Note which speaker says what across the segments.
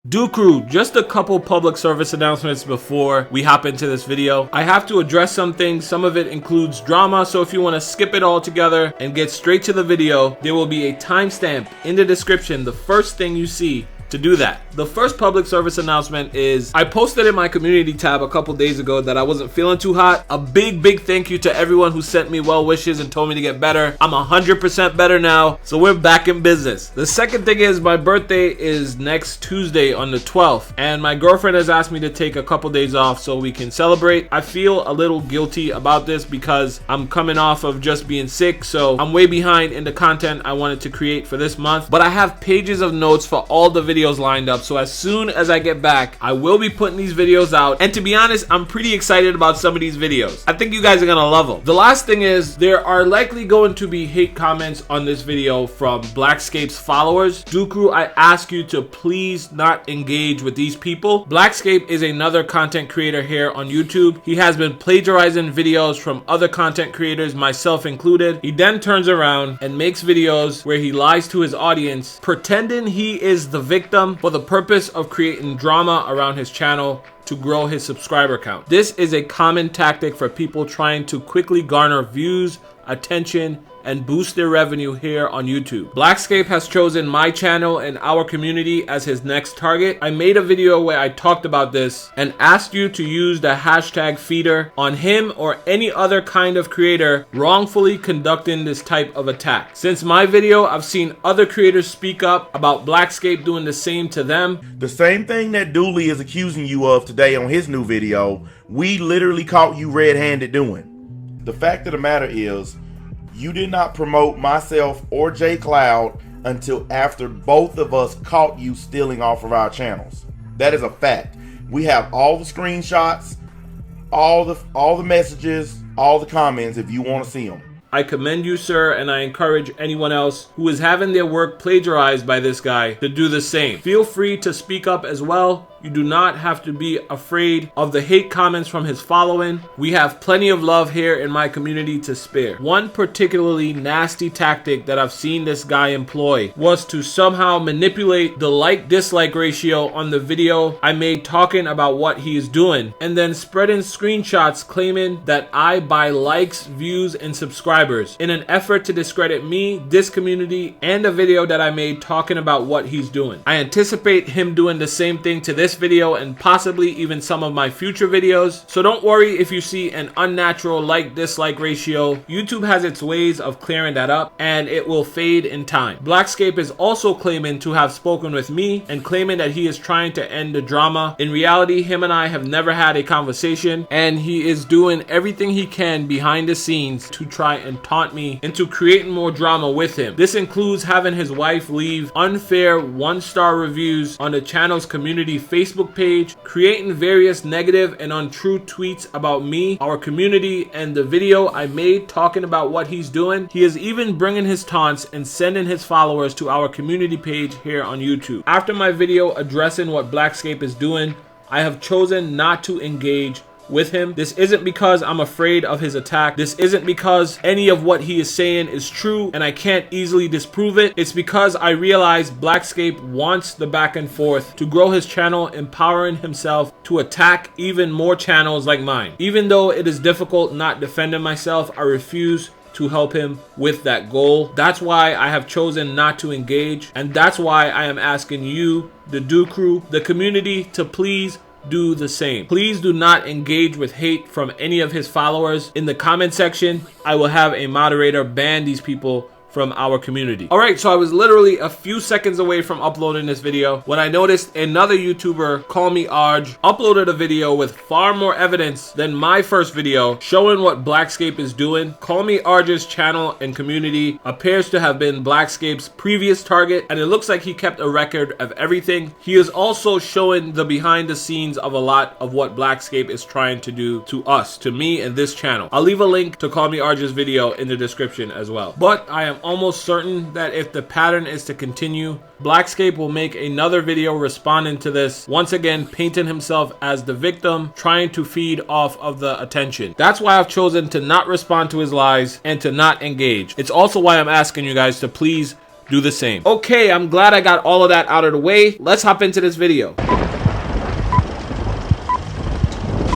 Speaker 1: Crew, just a couple public service announcements before we hop into this video. I have to address some things. Some of it includes drama, so if you want to skip it all together and get straight to the video, there will be a timestamp in the description, the first thing you see to do that. The first public service announcement is I posted in my community tab a couple days ago that I wasn't feeling too hot. A big thank you to everyone who sent me well wishes and told me to get better. I'm 100% better now, so we're back in business. The second thing is my birthday is next Tuesday on the 12th, and my girlfriend has asked me to take a couple days off so we can celebrate. I feel a little guilty about this because I'm coming off of just being sick, so I'm way behind in the content I wanted to create for this month, but I have pages of notes for all the videos lined up, so as soon as I get back, I will be putting these videos out, and to be honest, I'm pretty excited about some of these videos. I think you guys are gonna love them. The last thing is, there are likely going to be hate comments on this video from Blackscape's followers. Crew, I ask you to please not engage with these people. Blackscape is another content creator here on YouTube. He has been plagiarizing videos from other content creators, myself included. He then turns around and makes videos where he lies to his audience, pretending he is the victim for the purpose of creating drama around his channel to grow his subscriber count. This is a common tactic for people trying to quickly garner views, attention, and boost their revenue here on YouTube. Blackscape has chosen my channel and our community as his next target. I made a video where I talked about this and asked you to use the hashtag feeder on him or any other kind of creator wrongfully conducting this type of attack. Since my video, I've seen other creators speak up about Blackscape doing the same to them.
Speaker 2: The same thing that Dooley is accusing you of today on his new video, we literally caught you red-handed doing. The fact of the matter is, you did not promote myself or J Cloud until after both of us caught you stealing off of our channels. That is a fact. We have all the screenshots, all the messages, all the comments if you want to see them.
Speaker 1: I commend you, sir, and I encourage anyone else who is having their work plagiarized by this guy to do the same. Feel free to speak up as well. You do not have to be afraid of the hate comments from his following. We have plenty of love here in my community to spare. One particularly nasty tactic that I've seen this guy employ was to somehow manipulate the like-dislike ratio on the video I made talking about what he is doing, and then spreading screenshots claiming that I buy likes, views, and subscribers in an effort to discredit me, this community, and a video that I made talking about what he's doing. I anticipate him doing the same thing to this video and possibly even some of my future videos, so don't worry if you see an unnatural like-dislike ratio. YouTube has its ways of clearing that up, and it will fade in time. Blackscape is also claiming to have spoken with me and claiming that he is trying to end the drama. In reality, him and I have never had a conversation, and he is doing everything he can behind the scenes to try and taunt me into creating more drama with him. This includes having his wife leave unfair 1-star reviews on the channel's community Facebook page, creating various negative and untrue tweets about me, our community, and the video I made talking about what he's doing. He is even bringing his taunts and sending his followers to our community page here on YouTube. After my video addressing what Blackscape is doing, I have chosen not to engage with him. This isn't because I'm afraid of his attack. This isn't because any of what he is saying is true and I can't easily disprove it. It's because I realize Blackscape wants the back and forth to grow his channel, empowering himself to attack even more channels like mine. Even though it is difficult not defending myself, I refuse to help him with that goal. That's why I have chosen not to engage, and that's why I am asking you, the Crew, the community, to please do the same. Please do not engage with hate from any of his followers. In the comment section, I will have a moderator ban these people from our community. Alright, so I was literally a few seconds away from uploading this video when I noticed another YouTuber, Call Me Arj, uploaded a video with far more evidence than my first video showing what Blackscape is doing. Call Me Arj's channel and community appears to have been Blackscape's previous target, and it looks like he kept a record of everything. He is also showing the behind the scenes of a lot of what Blackscape is trying to do to us, to me and this channel. I'll leave a link to Call Me Arj's video in the description as well. But I am almost certain that if the pattern is to continue, Blackscape will make another video responding to this, once again painting himself as the victim, trying to feed off of the attention. That's why I've chosen to not respond to his lies and to not engage. It's also why I'm asking you guys to please do the same. Okay, I'm glad I got all of that out of the way. Let's hop into this video.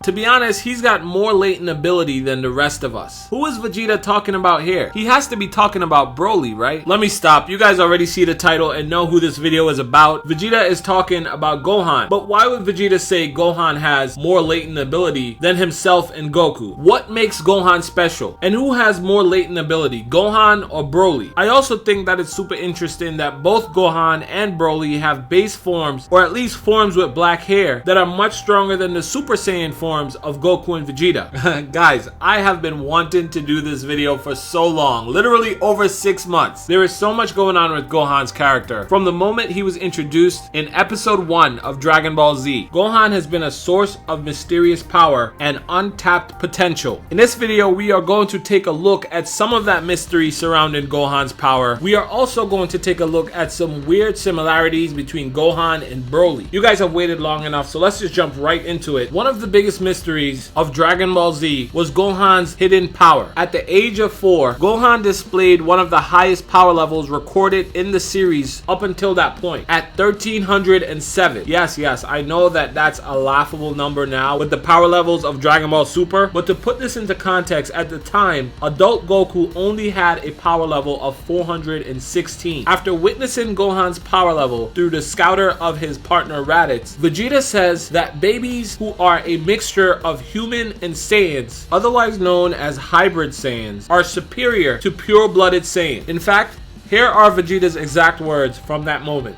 Speaker 1: To be honest, he's got more latent ability than the rest of us. Who is Vegeta talking about here? He has to be talking about Broly, right? Let me stop. You guys already see the title and know who this video is about. Vegeta is talking about Gohan. But why would Vegeta say Gohan has more latent ability than himself and Goku? What makes Gohan special? And who has more latent ability, Gohan or Broly? I also think that it's super interesting that both Gohan and Broly have base forms, or at least forms with black hair, that are much stronger than the Super Saiyan forms of Goku and Vegeta. Guys, I have been wanting to do this video for so long, literally over 6 months. There is so much going on with Gohan's character. From the moment he was introduced in episode 1 of Dragon Ball Z, Gohan has been a source of mysterious power and untapped potential. In this video, we are going to take a look at some of that mystery surrounding Gohan's power. We are also going to take a look at some weird similarities between Gohan and Broly. You guys have waited long enough, so let's just jump right into it. One of the biggest mysteries of Dragon Ball Z was Gohan's hidden power. At the age of 4, Gohan displayed one of the highest power levels recorded in the series up until that point, at 1307. Yes, I know that that's a laughable number now with the power levels of Dragon Ball Super, but to put this into context, at the time, adult Goku only had a power level of 416. After witnessing Gohan's power level through the scouter of his partner Raditz, Vegeta says that babies who are a mixture of human and Saiyans, otherwise known as hybrid Saiyans, are superior to pure-blooded Saiyan. In fact, here are Vegeta's exact words from that moment.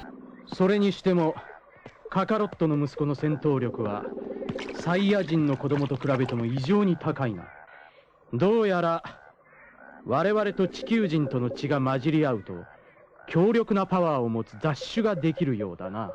Speaker 3: それにしてもカカロットの息子の戦闘力はサイヤ人の子供と比べても異常に高いな。どうやら我々と地球人との血が混じり合うと強力なパワーを持つ雑種ができるようだな。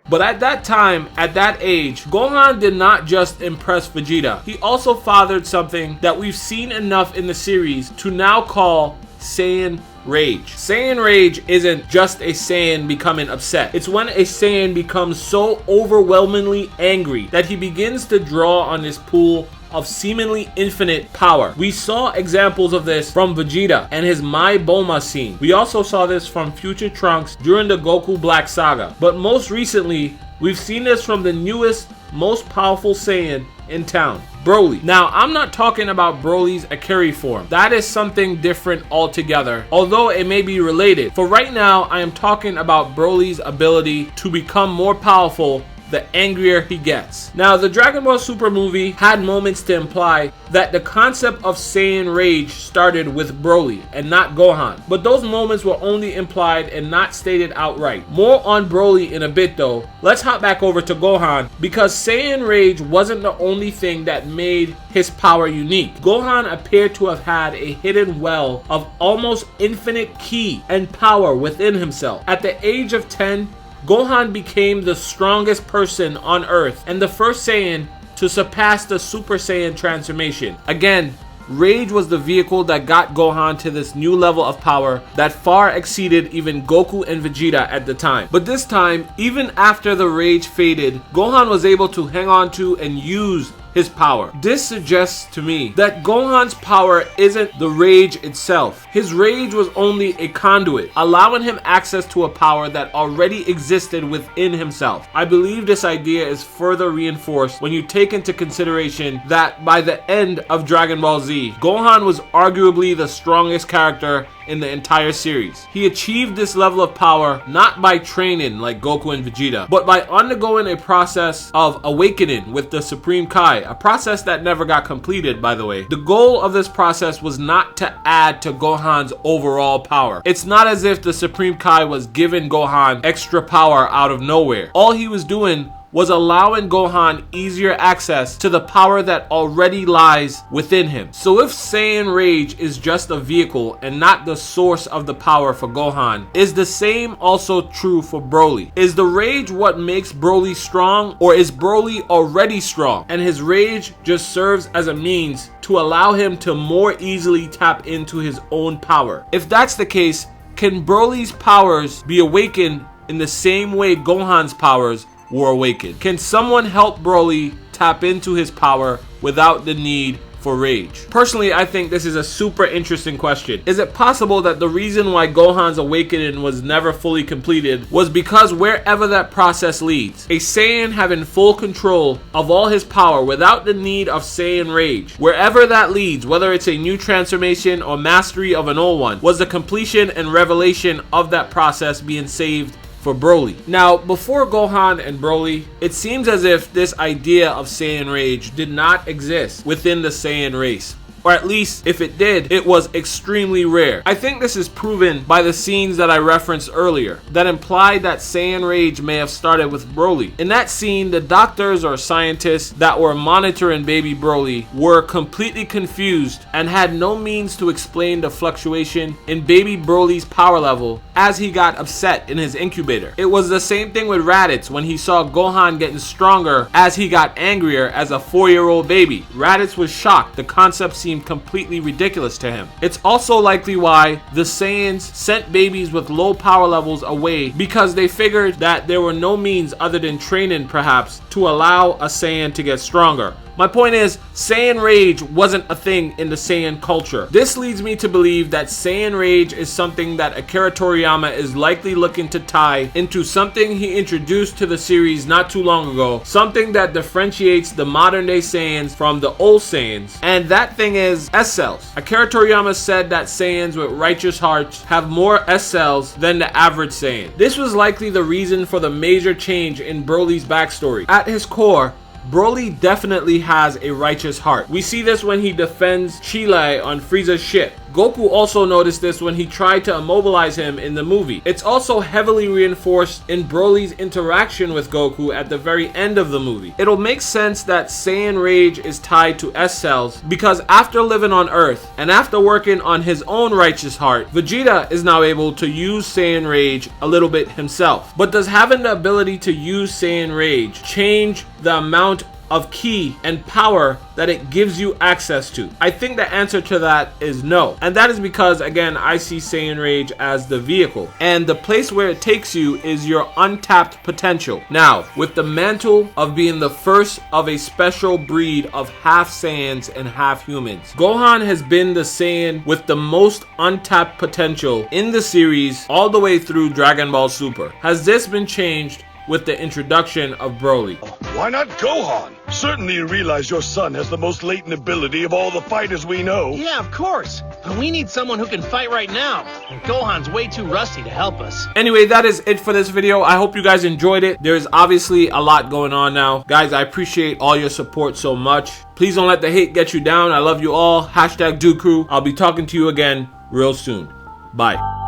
Speaker 1: But at that time, at that age, Gohan did not just impress Vegeta. He also fathered something that we've seen enough in the series to now call Saiyan Rage. Saiyan Rage isn't just a Saiyan becoming upset. It's when a Saiyan becomes so overwhelmingly angry that he begins to draw on this pool of seemingly infinite power. We saw examples of this from Vegeta and his My Bulma scene. We also saw this from Future Trunks during the Goku Black Saga. But most recently, we've seen this from the newest, most powerful Saiyan in town, Broly. Now, I'm not talking about Broly's Akari form. That is something different altogether, although it may be related. For right now, I am talking about Broly's ability to become more powerful the angrier he gets. Now, the Dragon Ball Super movie had moments to imply that the concept of Saiyan Rage started with Broly and not Gohan, but those moments were only implied and not stated outright. More on Broly in a bit though. Let's hop back over to Gohan, because Saiyan Rage wasn't the only thing that made his power unique. Gohan appeared to have had a hidden well of almost infinite ki and power within himself. At the age of 10, Gohan became the strongest person on Earth and the first Saiyan to surpass the Super Saiyan transformation. Again, Rage was the vehicle that got Gohan to this new level of power that far exceeded even Goku and Vegeta at the time. But this time, even after the Rage faded, Gohan was able to hang on to and use his power. This suggests to me that Gohan's power isn't the Rage itself. His Rage was only a conduit, allowing him access to a power that already existed within himself. I believe this idea is further reinforced when you take into consideration that by the end of Dragon Ball Z, Gohan was arguably the strongest character in the entire series. He achieved this level of power not by training like Goku and Vegeta, but by undergoing a process of awakening with the Supreme Kai, a process that never got completed, by the way. The goal of this process was not to add to Gohan's overall power. It's not as if the Supreme Kai was giving Gohan extra power out of nowhere. All he was doing was allowing Gohan easier access to the power that already lies within him. So if Saiyan Rage is just a vehicle and not the source of the power for Gohan, is the same also true for Broly? Is the Rage what makes Broly strong, or is Broly already strong and his Rage just serves as a means to allow him to more easily tap into his own power? If that's the case, can Broly's powers be awakened in the same way Gohan's powers were awakened? Can someone help Broly tap into his power without the need for Rage? Personally, I think this is a super interesting question. Is it possible that the reason why Gohan's awakening was never fully completed was because wherever that process leads, a Saiyan having full control of all his power without the need of Saiyan Rage, wherever that leads, whether it's a new transformation or mastery of an old one, was the completion and revelation of that process being saved for Broly. Now, before Gohan and Broly, it seems as if this idea of Saiyan Rage did not exist within the Saiyan race. Or at least, if it did, it was extremely rare. I think this is proven by the scenes that I referenced earlier that implied that Saiyan Rage may have started with Broly. In that scene, the doctors or scientists that were monitoring baby Broly were completely confused and had no means to explain the fluctuation in baby Broly's power level as he got upset in his incubator. It was the same thing with Raditz when he saw Gohan getting stronger as he got angrier as a 4-year-old baby. Raditz was shocked. The concept seemed completely ridiculous to him. It's also likely why the Saiyans sent babies with low power levels away, because they figured that there were no means other than training perhaps to allow a Saiyan to get stronger. My point is, Saiyan Rage wasn't a thing in the Saiyan culture. This leads me to believe that Saiyan Rage is something that Akira Toriyama is likely looking to tie into something he introduced to the series not too long ago, something that differentiates the modern day Saiyans from the old Saiyans, and that thing is S-cells. Akira Toriyama said that Saiyans with righteous hearts have more S-cells than the average Saiyan. This was likely the reason for the major change in Broly's backstory. At his core, Broly definitely has a righteous heart. We see this when he defends Chile on Frieza's ship. Goku also noticed this when he tried to immobilize him in the movie. It's also heavily reinforced in Broly's interaction with Goku at the very end of the movie. It'll make sense that Saiyan Rage is tied to S-cells because after living on Earth and after working on his own righteous heart, Vegeta is now able to use Saiyan Rage a little bit himself. But does having the ability to use Saiyan Rage change the amount of ki and power that it gives you access to? I think the answer to that is no. And that is because, again, I see Saiyan Rage as the vehicle. And the place where it takes you is your untapped potential. Now, with the mantle of being the first of a special breed of half Saiyans and half humans, Gohan has been the Saiyan with the most untapped potential in the series all the way through Dragon Ball Super. Has this been changed with the introduction of Broly?
Speaker 4: Why not Gohan? Certainly you realize your son has the most latent ability of all the fighters we know.
Speaker 5: Yeah, of course. But we need someone who can fight right now. And Gohan's way too rusty to help us.
Speaker 1: Anyway, that is it for this video. I hope you guys enjoyed it. There's obviously a lot going on now. Guys, I appreciate all your support so much. Please don't let the hate get you down. I love you all. #DudeCrew. I'll be talking to you again real soon. Bye.